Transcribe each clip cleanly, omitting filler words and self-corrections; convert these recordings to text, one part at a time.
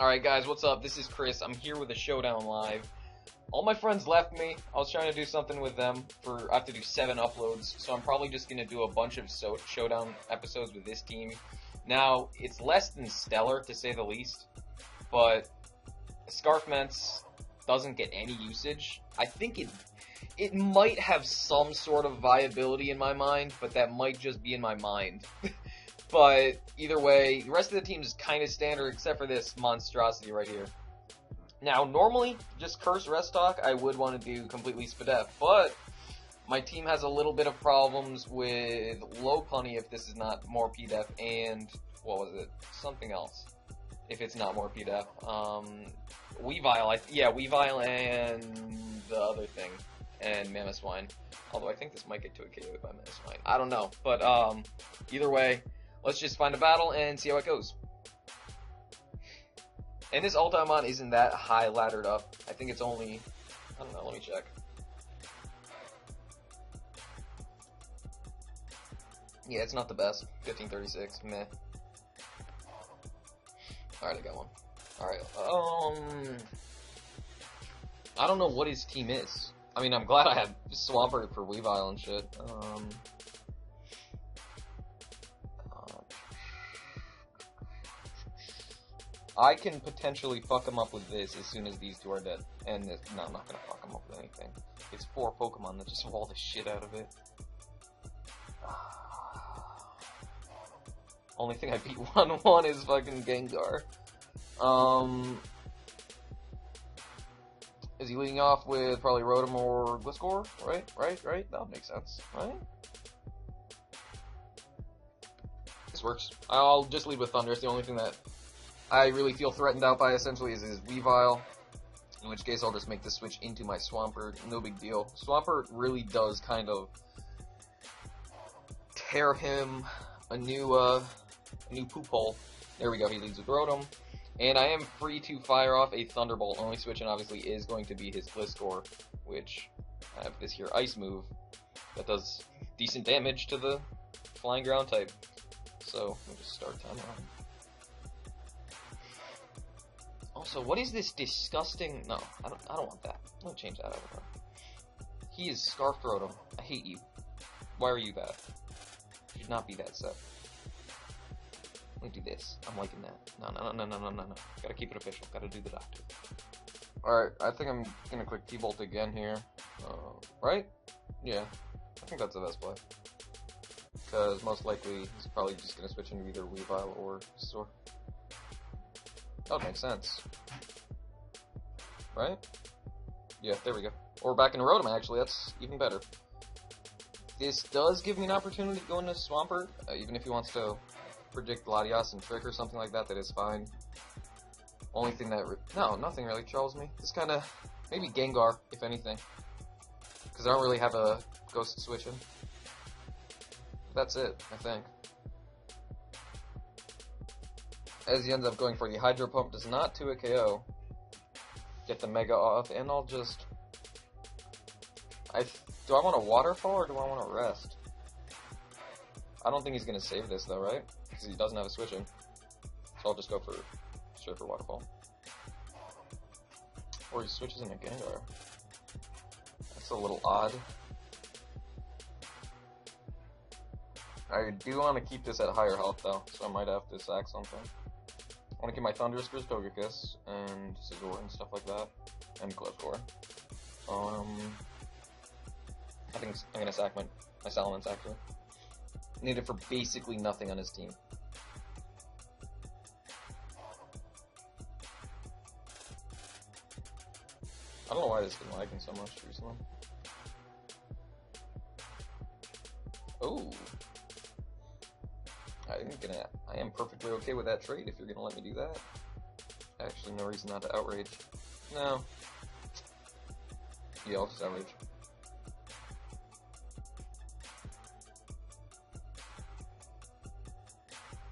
Alright guys, what's up? This is Chris. I'm here with a Showdown live. All my friends left me. I was trying to do something with them. I have to do 7 uploads, so I'm probably just going to do a bunch of Showdown episodes with this team. Now, it's less than stellar, to say the least, but Scarfments doesn't get any usage. I think it might have some sort of viability in my mind, but that might just be in my mind. But either way, the rest of the team is kind of standard except for this monstrosity right here. Now, normally, just Curse Restock, I would want to do completely Spadef, but my team has a little bit of problems with low punny if this is not more PDEF, and, what was it? Something else. If it's not more PDEF. Weavile, Weavile and the other thing, and Mamoswine. Although I think this might get to a KO by Mamoswine. I don't know, but either way, let's just find a battle and see how it goes. And this ult I'm on isn't that high laddered up. I think it's only, I don't know, let me check. Yeah, it's not the best. 1536, meh. Alright, I got one. Alright, I don't know what his team is. I mean, I'm glad I have Swampert for Weavile and shit. I can potentially fuck him up with this as soon as these two are dead. And no, I'm not gonna fuck him up with anything. It's 4 Pokemon that just wall the shit out of it. Only thing I beat 1-1 is fucking Gengar. Is he leading off with probably Rotom or Gliscor? Right? That would make sense, right? This works. I'll just lead with Thunder. It's the only thing that I really feel threatened out by, essentially, is his Weavile, in which case I'll just make the switch into my Swampert. No big deal. Swampert really does kind of tear him a new poop hole. There we go, he leads with Rotom. And I am free to fire off a Thunderbolt. Only switching, obviously, is going to be his Gliscor, which I have this here Ice move that does decent damage to the Flying Ground type. So, we'll just start time on. Also, what is this disgusting... No, I don't want that. I'm gonna change that over. He is Scarfed Rotom. I hate you. Why are you that? You should not be that set. Let me do this. I'm liking that. No. Gotta keep it official. Gotta do the doctor. Alright, I think I'm gonna click T-Bolt again here. Right? Yeah. I think that's the best play. Because most likely, he's probably just gonna switch into either Weavile or Sword. That would make sense. Right? Yeah, there we go. Or back in Rotom, actually. That's even better. This does give me an opportunity to go into Swampert. Even if he wants to predict Latias and Trick or something like that, that is fine. Only thing that... No, nothing really troubles me. Just kind of... Maybe Gengar, if anything. Because I don't really have a Ghost switching. That's it, I think. As he ends up going for the Hydro Pump, does not to a KO. Get the Mega off, and I'll just... Do I want a Waterfall, or do I want to rest? I don't think he's going to save this, though, right? Because he doesn't have a switching. So I'll just go for straight for Waterfall. Or he switches into Gengar. That's a little odd. I do want to keep this at higher health, though, so I might have to sack something. I want to keep my Thundurus for Togekiss, and Scizor and stuff like that, and Gliscor. I think I'm going to sack my Salamence, actually. Need it for basically nothing on his team. I don't know why this has been lagging so much recently. Oh. I am perfectly okay with that trade if you're gonna let me do that. Actually, no reason not to outrage. No. Yeah, I'll just outrage.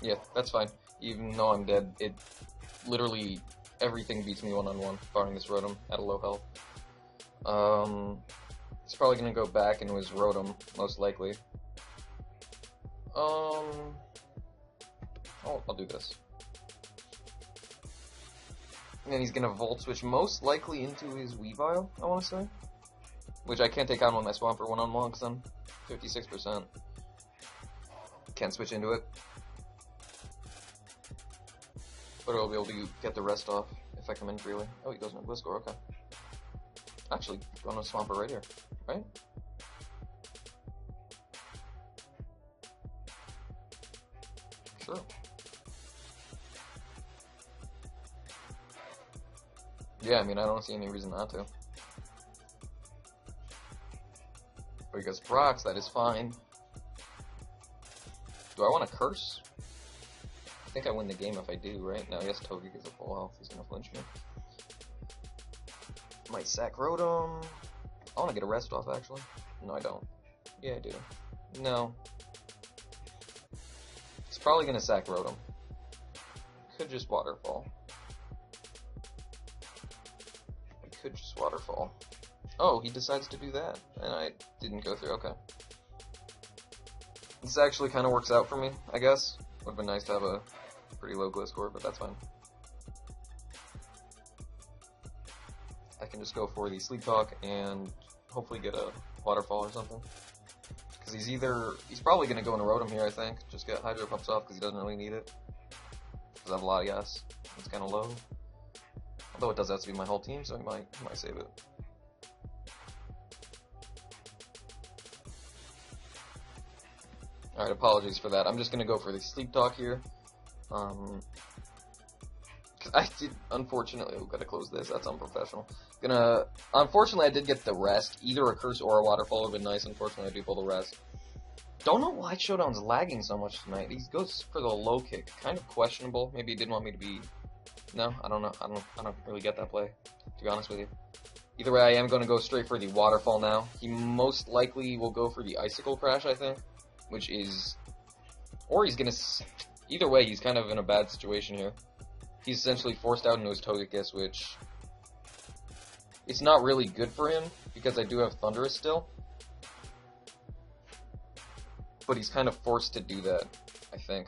Yeah, that's fine. Even though I'm dead, it literally everything beats me one-on-one, barring this Rotom at a low health. It's probably gonna go back into his Rotom, most likely. I'll do this. And he's gonna Volt Switch most likely into his Weavile, I wanna say. Which I can't take on with my Swampert one-on-one because I'm 56%. Can't switch into it. But I'll be able to get the rest off if I come in freely. Oh, he goes into Gliscor, okay. Actually, going to Swampert right here, right? Sure. Yeah, I mean, I don't see any reason not to. Because Brox, that is fine. Do I want to curse? I think I win the game if I do, right? No, yes, Togekiss is at full health. He's gonna flinch me. Might sack Rotom. I want to get a rest off, actually. No, I don't. Yeah, I do. No. He's probably gonna sack Rotom. Could just Waterfall. I could just Waterfall. Oh, he decides to do that, and I didn't go through. Okay. This actually kind of works out for me, I guess. Would have been nice to have a pretty low Gliscor, but that's fine. I can just go for the Sleep Talk and hopefully get a Waterfall or something. Because he's probably going to go into Rotom here, I think. Just get Hydro Pumps off because he doesn't really need it. Because I have a lot of gas. It's kind of low. Although it does have to be my whole team, so he might save it. Alright, apologies for that. I'm just gonna go for the Sleep Talk here. Cause I did, unfortunately, oh, gotta close this, that's unprofessional. Unfortunately, I did get the rest. Either a Curse or a Waterfall would have been nice. Unfortunately, I do pull the rest. Don't know why Showdown's lagging so much tonight. He goes for the low kick. Kind of questionable. Maybe he didn't want me to be... No, I don't know. I don't really get that play, to be honest with you. Either way, I am gonna go straight for the Waterfall now. He most likely will go for the Icicle Crash, I think. Which is... Or he's gonna... Either way, he's kind of in a bad situation here. He's essentially forced out into his Togekiss, which... It's not really good for him, because I do have Thundurus still. But he's kind of forced to do that, I think.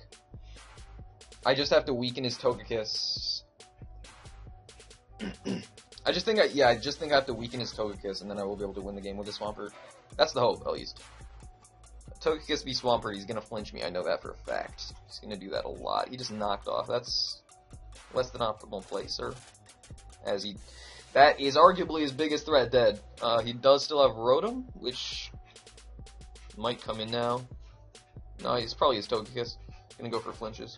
I just have to weaken his Togekiss. I just think I have to weaken his Togekiss, and then I will be able to win the game with the Swampert. That's the hope, at least. Togekiss v Swampert, he's gonna flinch me, I know that for a fact. He's gonna do that a lot. He just knocked off. That's less than optimal play, sir. That is arguably his biggest threat, dead. He does still have Rotom, which might come in now. No, he's probably his Togekiss. Gonna go for flinches.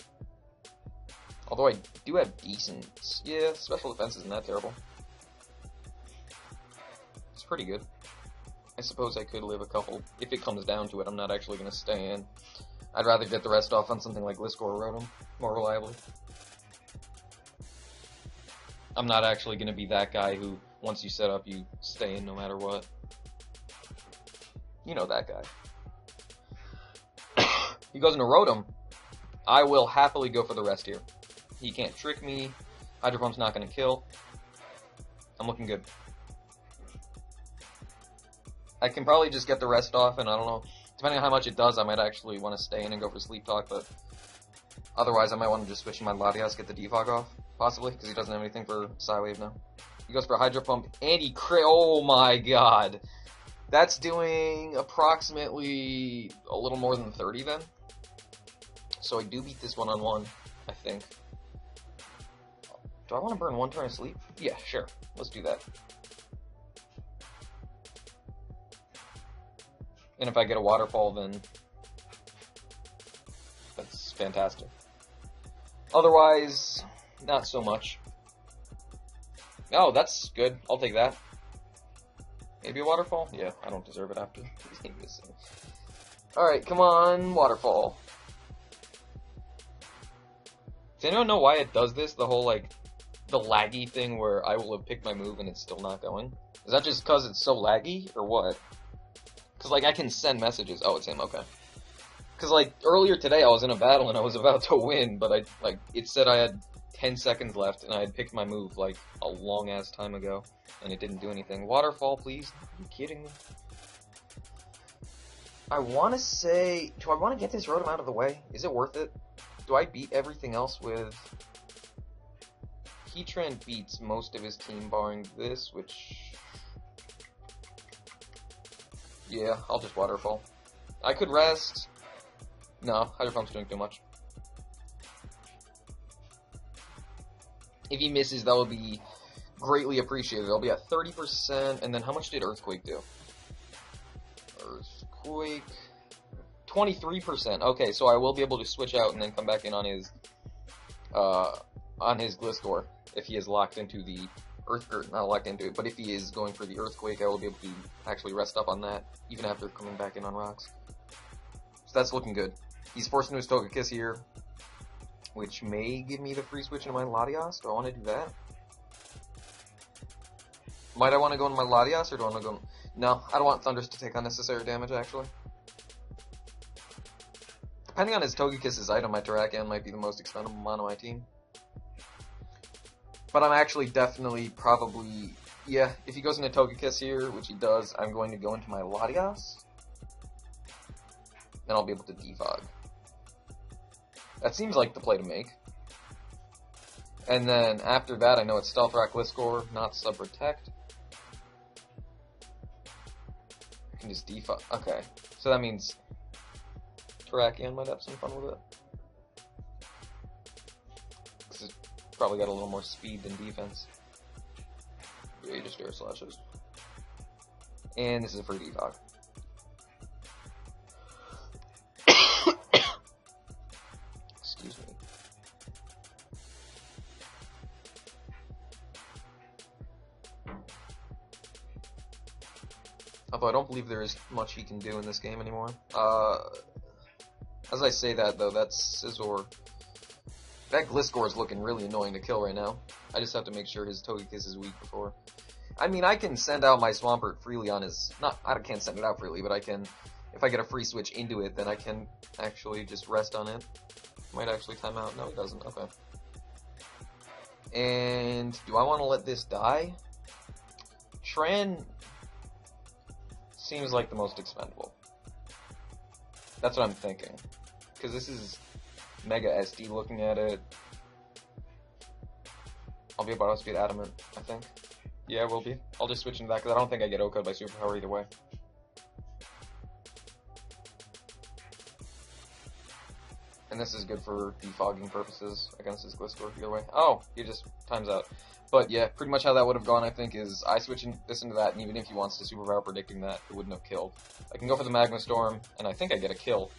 Although I do have decent... Yeah, special defense isn't that terrible. It's pretty good. I suppose I could live a couple. If it comes down to it, I'm not actually going to stay in. I'd rather get the rest off on something like Gliscor or Rotom, more reliably. I'm not actually going to be that guy who, once you set up, you stay in no matter what. You know that guy. He goes into Rotom. I will happily go for the rest here. He can't trick me. Hydro Pump's not going to kill. I'm looking good. I can probably just get the rest off, and I don't know. Depending on how much it does, I might actually want to stay in and go for Sleep Talk, but otherwise I might want to just switch my Latias, get the Defog off, possibly, because he doesn't have anything for Psywave now. He goes for Hydro Pump, and he oh my god! That's doing approximately a little more than 30 then. So I do beat this one-on-one, I think. Do I want to burn one turn of sleep? Yeah, sure. Let's do that. And if I get a Waterfall, then that's fantastic. Otherwise, not so much. Oh, that's good. I'll take that. Maybe a Waterfall? Yeah, I don't deserve it after. Alright, come on, Waterfall. Does anyone know why it does this? The whole, like, the laggy thing where I will have picked my move and it's still not going? Is that just because it's so laggy, or what? Because, like, I can send messages. Oh, it's him, okay. Because, like, earlier today I was in a battle and I was about to win, but it said I had 10 seconds left and I had picked my move, like, a long-ass time ago, and it didn't do anything. Waterfall, please? Are you kidding me? I want to say... Do I want to get this Rotom out of the way? Is it worth it? Do I beat everything else with... Heatran beats most of his team barring this, which... yeah, I'll just Waterfall. I could rest. No, Hydro Pump's doing too much. If he misses, that would be greatly appreciated. I'll be at 30%, and then how much did Earthquake do? Earthquake... 23%. Okay, so I will be able to switch out and then come back in on his Gliscor if he is locked into the not locked into it, but if he is going for the Earthquake, I will be able to actually rest up on that even after coming back in on rocks. So that's looking good. He's forced into his Togekiss here, which may give me the free switch into my Latias. Do I want to do that? Might I want to go into my Latias, or do I want to go... No, I don't want Thundurus to take unnecessary damage, actually. Depending on his Togekiss's item, my Terrakion might be the most expendable mon on my team. But I'm actually definitely probably... yeah, if he goes into Togekiss here, which he does, I'm going to go into my Latias. Then I'll be able to defog. That seems like the play to make. And then after that, I know it's Stealth Rock Gliscor, not Sub Protect. I can just defog. Okay, so that means Terrakion might have some fun with it. Because it's probably got a little more speed than defense. Yeah, you just air slashes. And this is a free defog. Excuse me. Although I don't believe there is much he can do in this game anymore. As I say that, though, that Scizor... that Gliscor is looking really annoying to kill right now. I just have to make sure his Togekiss is weak before... I mean, I can send out my Swampert freely on his... I can't send it out freely, but I can... if I get a free switch into it, then I can actually just rest on it. Might actually time out. No, it doesn't. Okay. And... do I want to let this die? Tran... seems like the most expendable. That's what I'm thinking. Because this is Mega SD looking at it. I'll be about to speed Adamant, I think. Yeah, I will be. I'll just switch into that because I don't think I get O-Code by Superpower either way. And this is good for defogging purposes against his Gliscor either way. Oh, he just times out. But yeah, pretty much how that would have gone, I think, is I switch this into that, and even if he wants to Superpower predicting that, it wouldn't have killed. I can go for the Magma Storm, and I think I get a kill.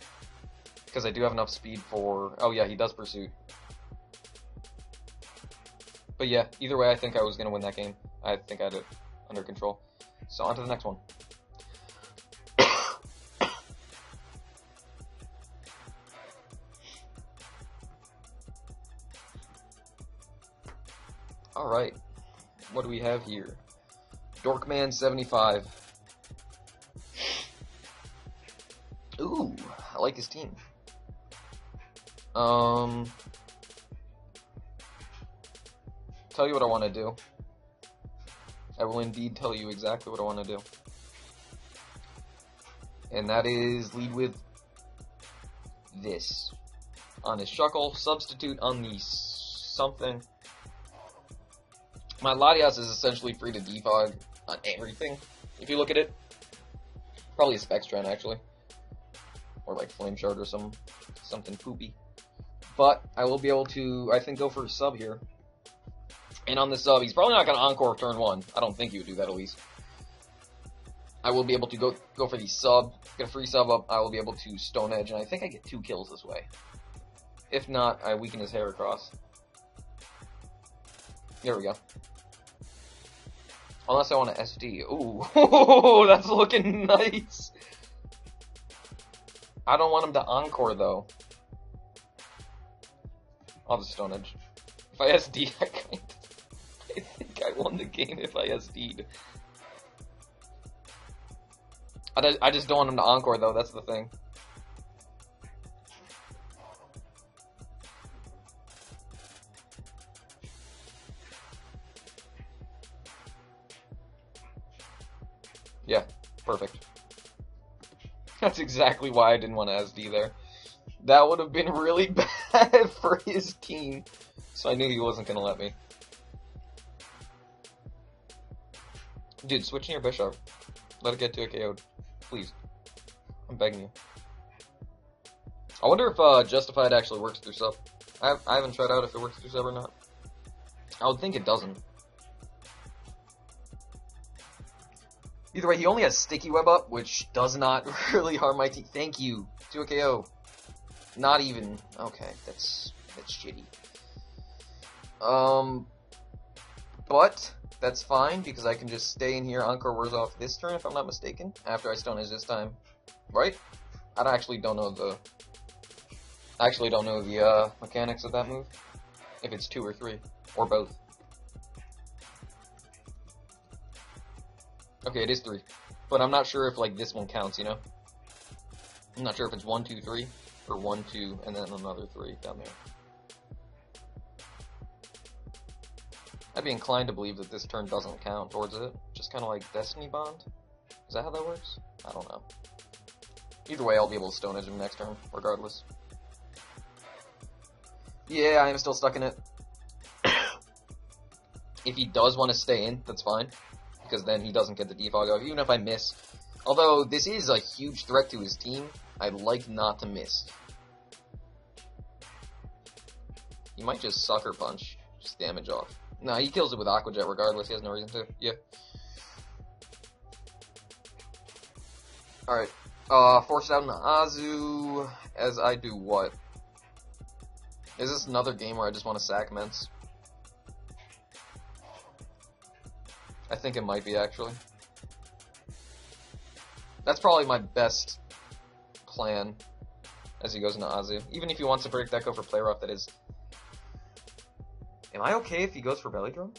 Because I do have enough speed for... oh yeah, he does Pursuit. But yeah, either way, I think I was going to win that game. I think I had it under control. So on to the next one. Alright, what do we have here? Dorkman75. Ooh, I like his team. Tell you what I want to do. I will indeed tell you exactly what I want to do. And that is lead with this. On his Shuckle, substitute on the something. My Latias is essentially free to defog on everything, if you look at it. Probably a Spectran, actually. Or like Flame Shard or something poopy. But I will be able to, I think, go for a sub here. And on the sub, he's probably not going to Encore turn 1. I don't think he would do that, at least. I will be able to go for the sub, get a free sub up. I will be able to Stone Edge, and I think I get 2 kills this way. If not, I weaken his Heracross. There we go. Unless I want to SD. Ooh, that's looking nice. I don't want him to Encore, though. I'll just Stone Edge. If I SD, I think I won the game if I SD'd. I just don't want him to Encore, though. That's the thing. Yeah, perfect. That's exactly why I didn't want to SD there. That would have been really bad for his team. So I knew he wasn't going to let me. Dude, switch in your Bishop. Let it get to a KO'd. Please. I'm begging you. I wonder if Justified actually works through sub. I haven't tried out if it works through sub or not. I would think it doesn't. Either way, he only has Sticky Web up, which does not really harm my team. Thank you. To a KO. Not even. Okay, that's shitty. But that's fine because I can just stay in here, Encore Wars off this turn if I'm not mistaken. After I Stone Edge this time, right? I actually don't know the mechanics of that move. If it's 2 or 3 or both. Okay, it is 3, but I'm not sure if like this one counts. You know, I'm not sure if it's 1, 2, 3 or 1, 2, and then another 3 down there. I'd be inclined to believe that this turn doesn't count towards it. Just kind of like Destiny Bond. Is that how that works? I don't know. Either way, I'll be able to Stone Edge him next turn, regardless. Yeah, I am still stuck in it. If he does want to stay in, that's fine. Because then he doesn't get the defog off, even if I miss. Although, this is a huge threat to his team, I'd like not to miss. He might just Sucker Punch. Just damage off. No, he kills it with Aqua Jet regardless, he has no reason to. Yeah. Alright. Force out an Azu as I do what? Is this another game where I just want to sack Mence? I think it might be, actually. That's probably my best plan as he goes into Azu. Even if he wants to predict Echo for play rough, that is. Am I okay if he goes for Belly Drum?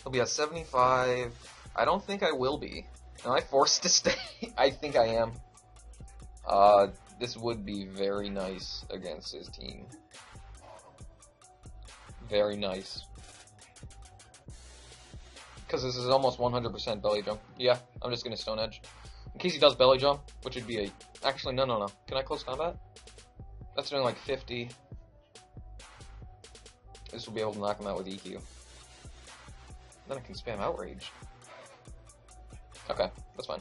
He'll be at 75. I don't think I will be. Am I forced to stay? I think I am. This would be very nice against his team. Very nice. Because this is almost 100% Belly Jump. Yeah, I'm just going to Stone Edge. In case he does Belly Jump, which would be a... Actually, no. Can I close combat? That's doing like 50. This will be able to knock him out with EQ. Then I can spam Outrage. Okay, that's fine.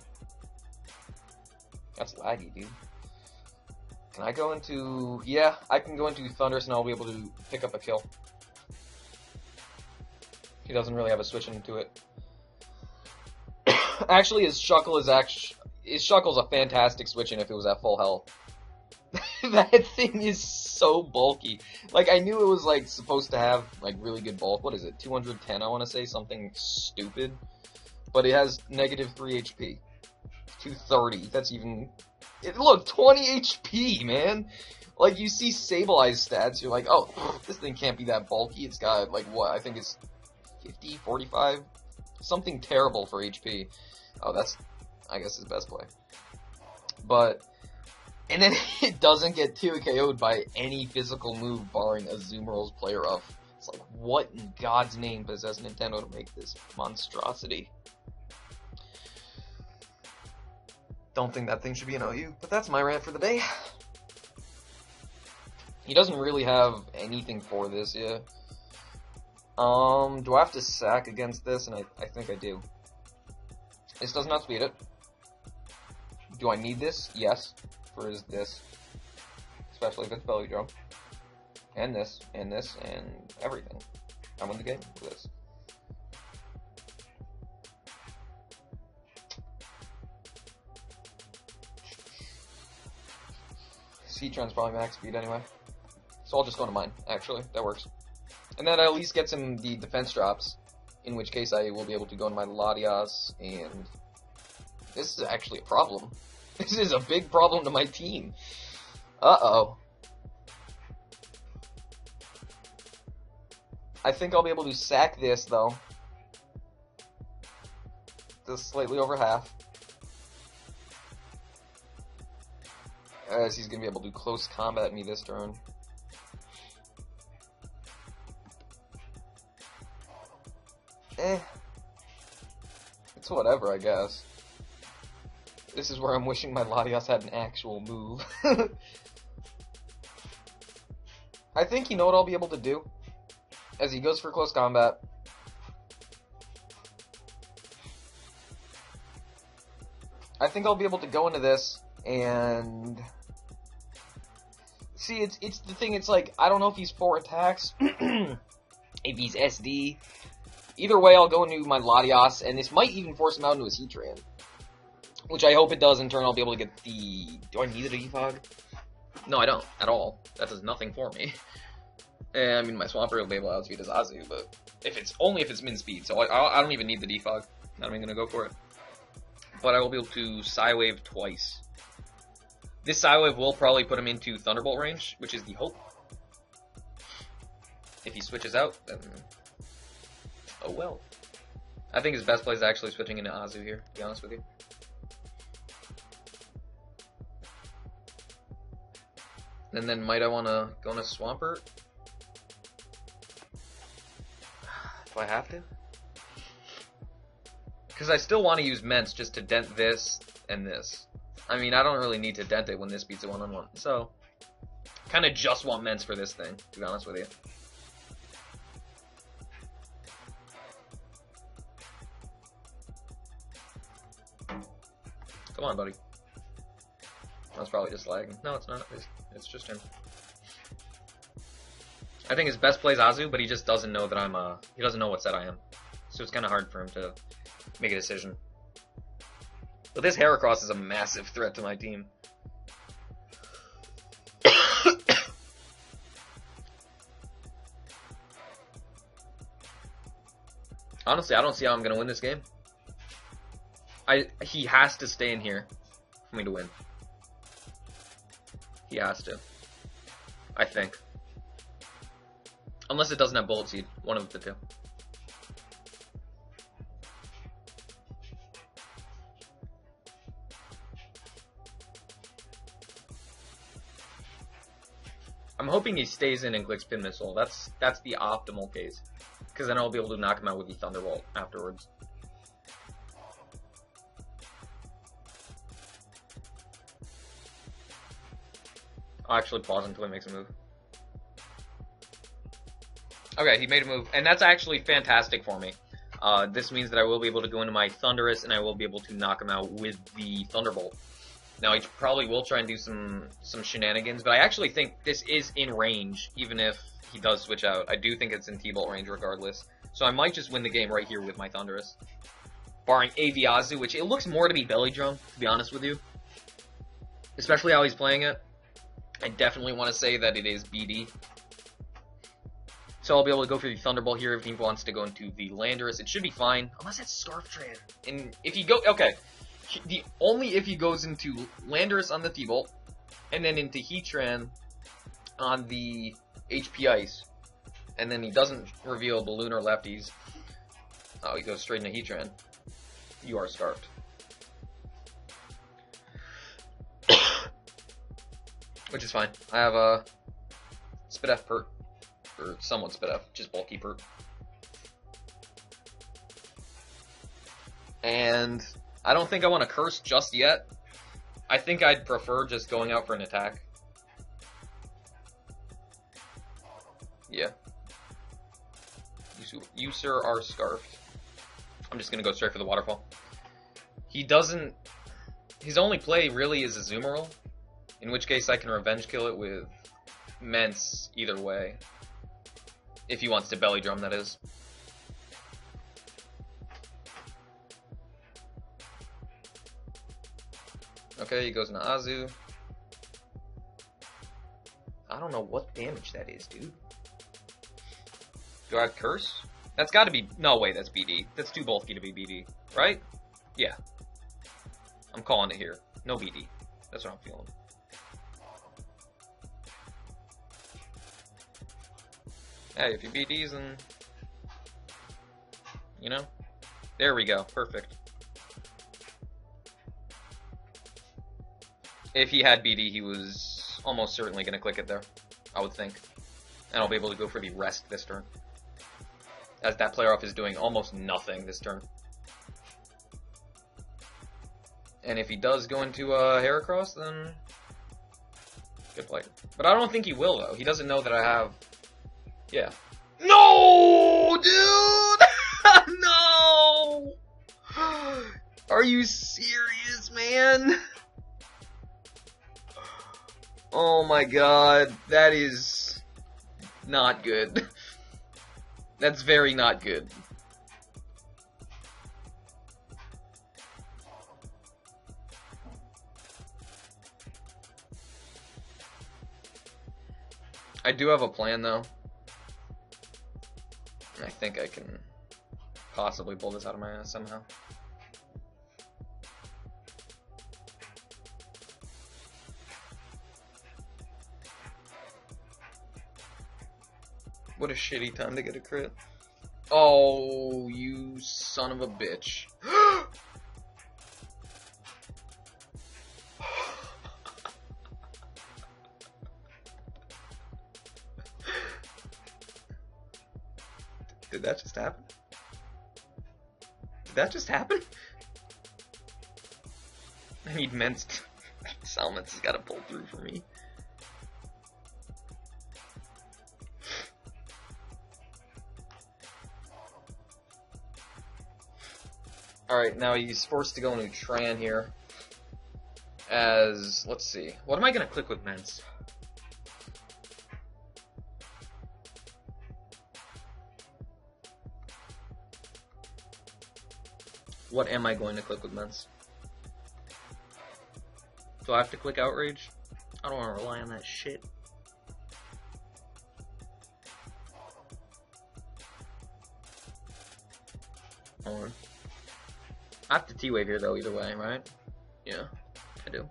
That's laggy, dude. Can I go into... Yeah, I can go into Thunderous and I'll be able to pick up a kill. He doesn't really have a switch into it. Actually, his Shuckle's a fantastic switch in if it was at full health. That thing is so bulky. Like, I knew it was, like, supposed to have, like, really good bulk. What is it? 210, I want to say? Something stupid. But it has -3 HP. 230. That's even... Look, 20 HP, man! Like, you see Sable Eyes stats, you're like, oh, this thing can't be that bulky. It's got, like, what? I think it's 50, 45? Something terrible for HP. Oh, that's, I guess, his best play. But... And then it doesn't get 2 KO'd by any physical move barring Azumarill's play rough. It's like, what in God's name possessed Nintendo to make this monstrosity? Don't think that thing should be an OU, but that's my rant for the day. He doesn't really have anything for this, yeah. Do I have to sack against this? And I think I do. This does not speed it. Do I need this? Yes. For is this. Especially if it's Belly Drum. And this, and everything. I'm in the game for this. C-Trun's probably max speed anyway. So I'll just go to mine, actually. That works. And that at least gets him the defense drops. In which case I will be able to go into my Latias, and... This is actually a problem. This is a big problem to my team. Uh-oh. I think I'll be able to sack this, though. Just slightly over half. As he's going to be able to close combat me this turn. It's whatever, I guess. This is where I'm wishing my Latias had an actual move. I think you know what I'll be able to do? As he goes for close combat. I think I'll be able to go into this and... See, it's the thing, it's like, I don't know if he's 4 attacks, if he's SD. Either way, I'll go into my Latias, and this might even force him out into his Heatran. Which I hope it does, in turn I'll be able to get the... Do I need a Defog? No, I don't, at all. That does nothing for me. And, I mean, my Swampert will be able to outspeed his Azu, but if it's only if it's min speed, so I don't even need the Defog. Not even gonna go for it. But I will be able to Psywave twice. This Psywave will probably put him into Thunderbolt range, which is the hope. If he switches out, then... Oh well. I think his best play is actually switching into Azu here, to be honest with you. And then might I want to go into Swampert? Do I have to? Because I still want to use Mence just to dent this and this. I mean, I don't really need to dent it when this beats a one-on-one. So, kind of just want Mence for this thing, to be honest with you. Come on, buddy. That's probably just lagging. No, it's not. It's just him. I think his best play is Azu, but he just doesn't know that I'm, he doesn't know what set I am. So it's kind of hard for him to make a decision. But this Heracross is a massive threat to my team. Honestly, I don't see how I'm going to win this game. He has to stay in here for me to win. He has to. I think. Unless it doesn't have Bullet Seed. One of the two. I'm hoping he stays in and clicks Pin Missile. That's the optimal case. Because then I'll be able to knock him out with the Thunderbolt afterwards. I'll actually pause until he makes a move. Okay, he made a move, and that's actually fantastic for me. This means that I will be able to go into my Thundurus, and I will be able to knock him out with the Thunderbolt. Now, he probably will try and do some shenanigans, but I actually think this is in range, even if he does switch out. I do think it's in T-Bolt range regardless. So I might just win the game right here with my Thundurus. Barring Aviazu, which it looks more to be Belly Drum, to be honest with you. Especially how he's playing it. I definitely want to say that it is BD. So I'll be able to go for the Thunderbolt here if he wants to go into the Landorus. It should be fine, unless it's Scarftran. And if he go, okay, only if he goes into Landorus on the T-Bolt, and then into Heatran on the HP Ice, and then he doesn't reveal Balloon or Lefties. Oh, he goes straight into Heatran. You are scarfed. Which is fine. I have a Spidef Pert. Or somewhat Spidef, just bulky Pert. And I don't think I want to curse just yet. I think I'd prefer just going out for an attack. Yeah. You sir are scarfed. I'm just gonna go straight for the Waterfall. He doesn't... His only play really is a Azumarill. In which case I can revenge kill it with Mence either way. If he wants to Belly Drum, that is. Okay, he goes into Azu. I don't know what damage that is, dude. Do I have Curse? That's gotta be... No, wait, that's BD. That's too bulky to be BD, right? Yeah. I'm calling it here. No BD. That's what I'm feeling. Hey, if you BDs, then... You know? There we go. Perfect. If he had BD, he was almost certainly going to click it there, I would think. And I'll be able to go for the rest this turn. As that player off is doing almost nothing this turn. And if he does go into Heracross, then... Good play. But I don't think he will, though. He doesn't know that I have... Yeah. No, dude! No! Are you serious, man? Oh my god, that is not good. That's very not good. I do have a plan, though. I think I can possibly pull this out of my ass somehow. What a shitty time to get a crit. Oh, you son of a bitch. Did that just happen? Did that just happen? I need Mence. Salamence has got to pull through for me. Alright, now he's forced to go into Tran here. As, let's see. What am I going to click with Mence? What am I going to click with Mence? Do I have to click Outrage? I don't want to rely on that shit. Hold on. I have to T-Wave here though, either way, right? Yeah, I do.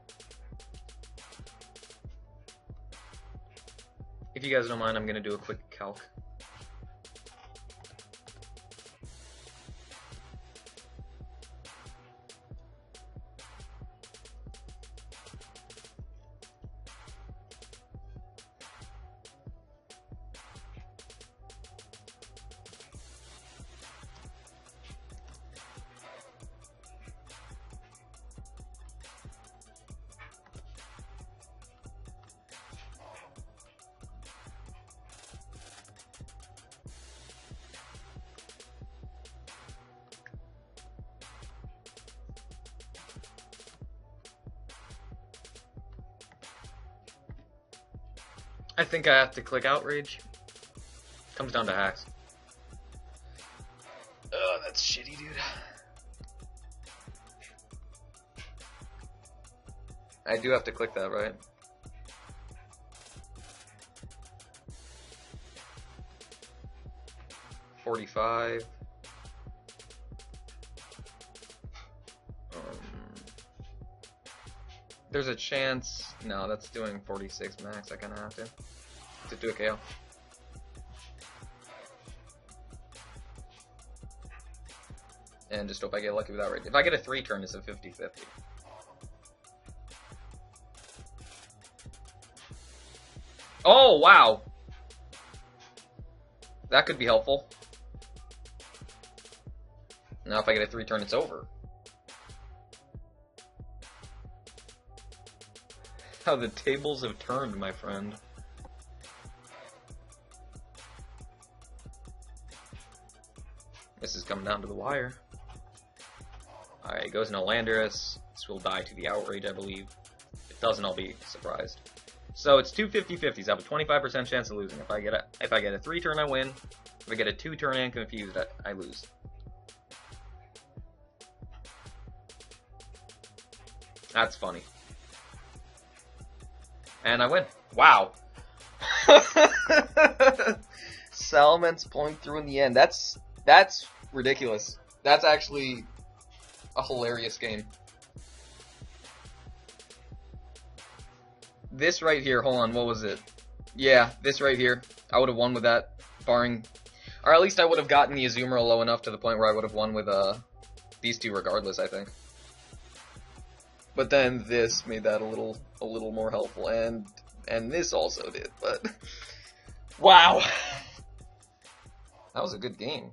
If you guys don't mind, I'm gonna do a quick calc. I think I have to click Outrage. Comes down to hacks. Oh, that's shitty, dude. I do have to click that, right? $45. There's a chance. No, that's doing 46 max. I kind of have to do a KO. And just hope I get lucky with that rate. If I get a 3-turn, it's a 50-50. Oh, wow! That could be helpful. Now if I get a 3-turn, it's over. How the tables have turned, my friend. This is coming down to the wire. Alright, it goes into Landorus. This will die to the Outrage, I believe. If it doesn't, I'll be surprised. So it's two 50-50s. I have a 25% chance of losing. If I get a 3-turn, I win. If I get a 2-turn and confused, I lose. That's funny. And I win. Wow. Salamence pulling through in the end. That's ridiculous. That's actually a hilarious game. This right here, hold on, what was it? Yeah, this right here. I would have won with that, barring... Or at least I would have gotten the Azumarill low enough to the point where I would have won with these two regardless, I think. But then this made that a little more helpful, and this also did, but... Wow! That was a good game.